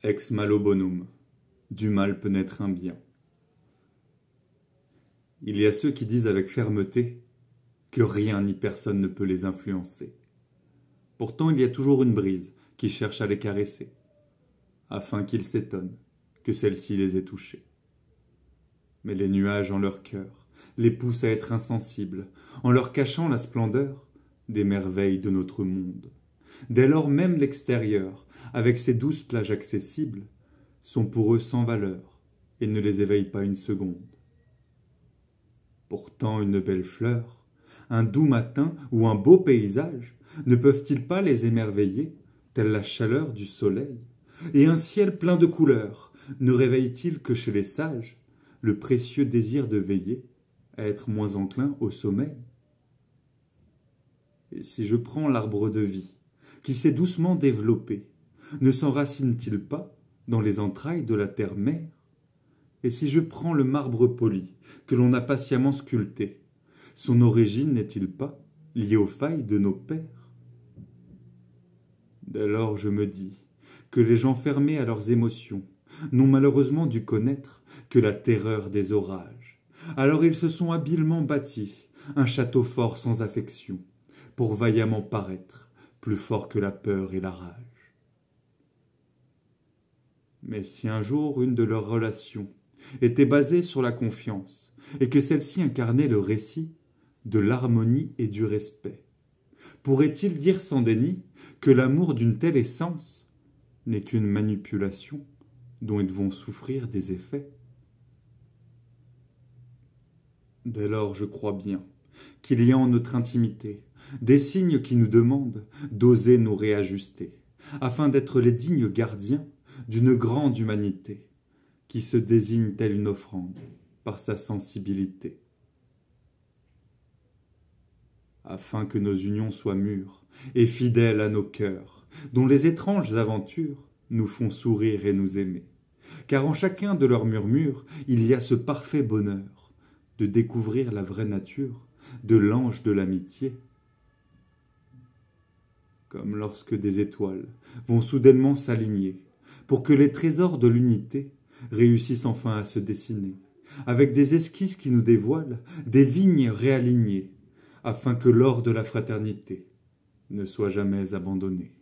Ex malo bonum, du mal peut naître un bien. Il y a ceux qui disent avec fermeté que rien ni personne ne peut les influencer. Pourtant il y a toujours une brise qui cherche à les caresser, afin qu'ils s'étonnent que celle-ci les ait touchés. Mais les nuages en leur cœur les poussent à être insensibles, en leur cachant la splendeur des merveilles de notre monde. Dès lors même l'extérieur, avec ses douces plages accessibles, sont pour eux sans valeur et ne les éveillent pas une seconde. Pourtant une belle fleur, un doux matin ou un beau paysage ne peuvent-ils pas les émerveiller, telle la chaleur du soleil? Et un ciel plein de couleurs ne réveille-t-il que chez les sages le précieux désir de veiller, à être moins enclin au sommeil? Et si je prends l'arbre de vie, qui s'est doucement développé, ne s'enracine-t-il pas dans les entrailles de la terre-mère? Et si je prends le marbre poli, que l'on a patiemment sculpté, son origine n'est-il pas liée aux failles de nos pères? Dès lors je me dis que les gens fermés à leurs émotions n'ont malheureusement dû connaître que la terreur des orages. Alors ils se sont habilement bâtis un château fort sans affection, pour vaillamment paraître plus fort que la peur et la rage. Mais si un jour une de leurs relations était basée sur la confiance, et que celle-ci incarnait le récit de l'harmonie et du respect, pourrait-il dire sans déni que l'amour d'une telle essence n'est qu'une manipulation dont ils vont souffrir des effets? Dès lors je crois bien qu'il y a en notre intimité des signes qui nous demandent d'oser nous réajuster, afin d'être les dignes gardiens d'une grande humanité, qui se désigne telle une offrande par sa sensibilité. Afin que nos unions soient mûres et fidèles à nos cœurs, dont les étranges aventures nous font sourire et nous aimer, car en chacun de leurs murmures il y a ce parfait bonheur de découvrir la vraie nature de l'ange de l'amitié. Comme lorsque des étoiles vont soudainement s'aligner pour que les trésors de l'unité réussissent enfin à se dessiner, avec des esquisses qui nous dévoilent des vignes réalignées, afin que l'or de la fraternité ne soit jamais abandonné.